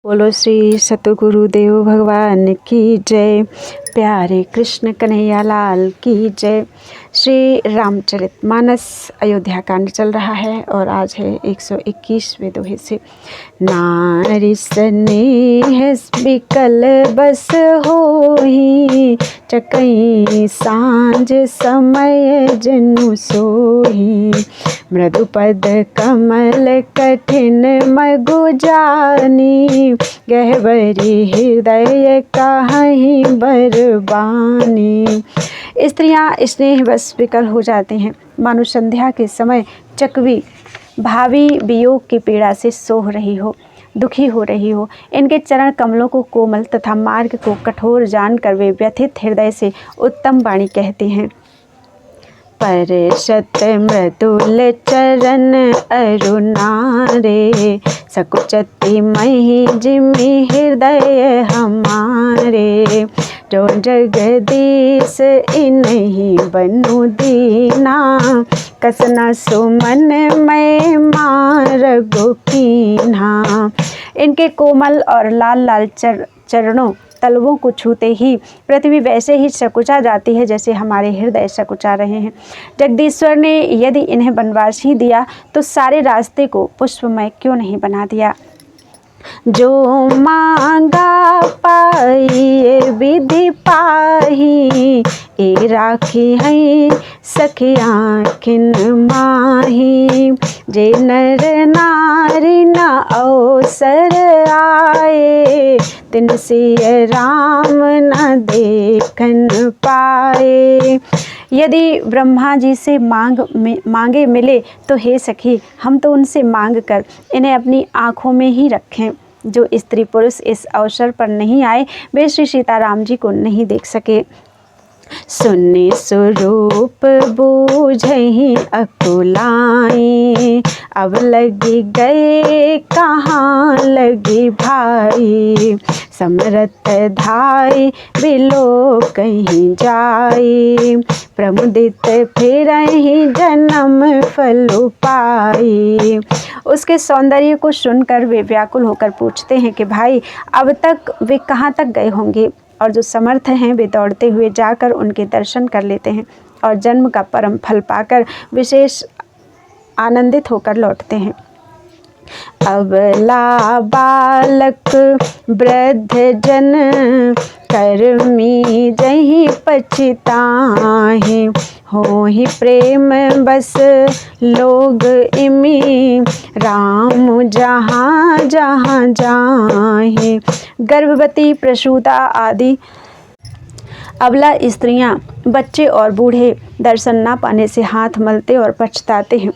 बोलो श्री सतगुरुदेव भगवान की जय। प्यारे कृष्ण कन्हैया लाल की जय। श्री रामचरितमानस अयोध्या कांड चल रहा है और आज है 121वें दोहे से। नारी स्नेह बिकल बस होई, चकई सांझ समय जनु सोई। मृदुपद कमल कठिन मगु जानी, गहवरी हृदय काहि बरबानी। स्त्रियां स्नेह बस विकल हो जाती हैं, मानो संध्या के समय चकवी भावी वियोग की पीड़ा से सोह रही हो, दुखी हो रही हो। इनके चरण कमलों को कोमल तथा मार्ग को कठोर जानकर वे व्यथित हृदय से उत्तम वाणी कहती हैं। परशत मृदुल चरण अरुणारे, सकुचति मही जिमि हृदय हमारे। जो जगदीश इन्हीं बनु दीना, कसना सुमन मैं मारगो कीन्हा। इनके कोमल और लाल लाल चरणों तलवों को छूते ही पृथ्वी वैसे ही सकुचा जाती है जैसे हमारे हृदय सकुचा रहे हैं। जगदीश्वर ने यदि इन्हें वनवास ही दिया तो सारे रास्ते को पुष्पमय क्यों नहीं बना दिया। जो मांगा पाई विधि पाही, ए राखी है सखियाँ खिन माही। जे नर नारी न अवसर आए, तिन सिय राम न देखन पाए। यदि ब्रह्मा जी से मांगे मिले तो हे सखी, हम तो उनसे मांग कर इन्हें अपनी आँखों में ही रखें। जो स्त्री पुरुष इस अवसर पर नहीं आए वे श्री सीताराम जी को नहीं देख सके। सुनि स्वरूप बूझहि अकुलाई, अब लगी गए कहाँ लगी भाई। समरथ धाय बिलो कहीं जाई, प्रमुदित फिरहि जन्म फल पाई। उसके सौंदर्य को सुनकर वे व्याकुल होकर पूछते हैं कि भाई अब तक वे कहाँ तक गए होंगे। और जो समर्थ हैं वे दौड़ते हुए जाकर उनके दर्शन कर लेते हैं और जन्म का परम फल पाकर विशेष आनंदित होकर लौटते हैं। अबला बालक वृद्ध जन, कर्मी जहि पछिताहि। होहि प्रेम बस लोग इमी, राम जहाँ जहाँ जाहि। गर्भवती, प्रसूता आदि अबला स्त्रियां, बच्चे और बूढ़े दर्शन ना पाने से हाथ मलते और पछताते हैं।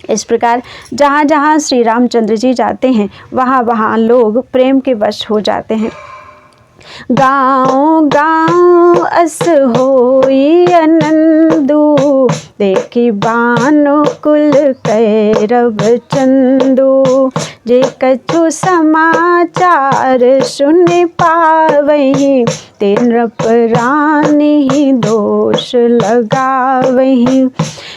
इस प्रकार जहाँ जहाँ श्री रामचंद्र जी जाते हैं वहाँ वहाँ लोग प्रेम के वश हो जाते हैं। गाँव गाँव अस होई आनंदु, देखी बानुकुल कैरव चंदु। जे कछु समाचार सुन पावहीं, ते नृप रानी दोष लगावहीं।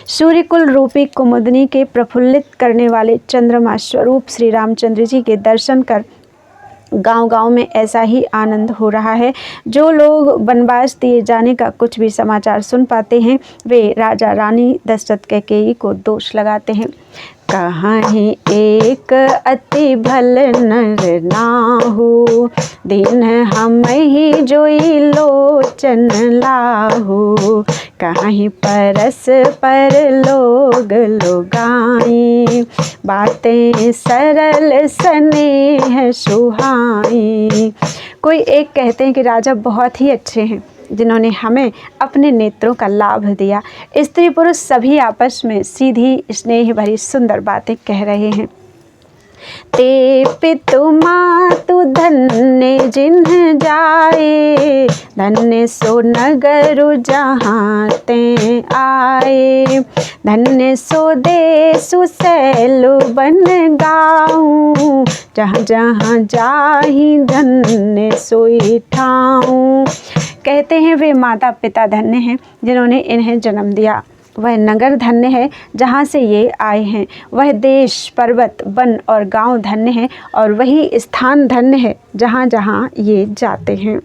सूर्यकुल रूपी कुमुदनी के प्रफुल्लित करने वाले चंद्रमा स्वरूप श्री रामचंद्र जी के दर्शन कर गांव-गांव में ऐसा ही आनंद हो रहा है। जो लोग वनवास दिए जाने का कुछ भी समाचार सुन पाते हैं वे राजा रानी दशरथ कैकेयी को दोष लगाते हैं। कहीं एक अति भल नर नाहु, दिन हम ही जोई लोचन लाहु। कहीं परस पर लोग लोगाई, बातें सरल स्नेह सुहाई। कोई एक कहते हैं कि राजा बहुत ही अच्छे हैं जिन्होंने हमें अपने नेत्रों का लाभ दिया। स्त्री पुरुष सभी आपस में सीधी स्नेह भरी सुंदर बातें कह रहे हैं। ते पितु मातु धन्य जिन्ह जाए, धन्य सो नगरु जहाँ ते आए। धन्य सो देसु सैलु बन गाऊँ, जहाँ जहाँ जाहि धन्य सोई ठाऊँ। कहते हैं वे माता पिता धन्य हैं जिन्होंने इन्हें जन्म दिया वह नगर धन्य है जहाँ से ये आए हैं, वह देश पर्वत वन और गांव धन्य है, और वही स्थान धन्य है जहाँ जहाँ ये जाते हैं।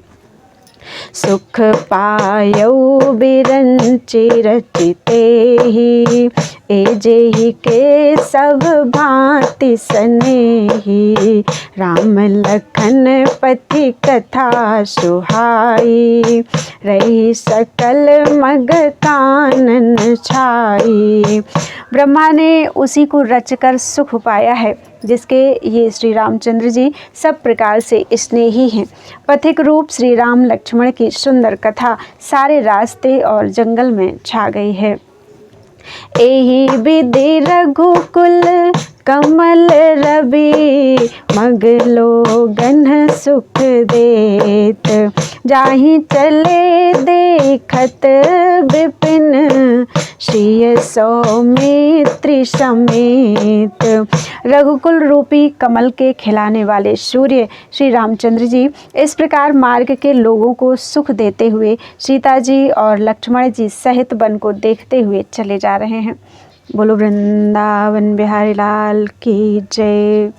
सुख पायौ बिरंचि रचितेहि, ए जेहि के सब भांति सनेहि। राम लखन पति कथा सुहाई, रही सकल मग कानन छाई। ब्रह्मा ने उसी को रचकर सुख पाया है जिसके ये श्री रामचंद्र जी सब प्रकार से स्नेही हैं। पथिक रूप श्री राम लक्ष्मण की सुंदर कथा सारे रास्ते और जंगल में छा गई है। एहि विधि रघुकुल कमल रवि, मग लोगन सुख देत। जाहि चले देखत विपिन, श्रिय सौमित्र समेत। रघुकुल रूपी कमल के खिलाने वाले सूर्य श्री रामचंद्र जी इस प्रकार मार्ग के लोगों को सुख देते हुए सीता जी और लक्ष्मण जी सहित वन को देखते हुए चले जा रहे हैं। बोलो वृंदावन बिहारी लाल की जय।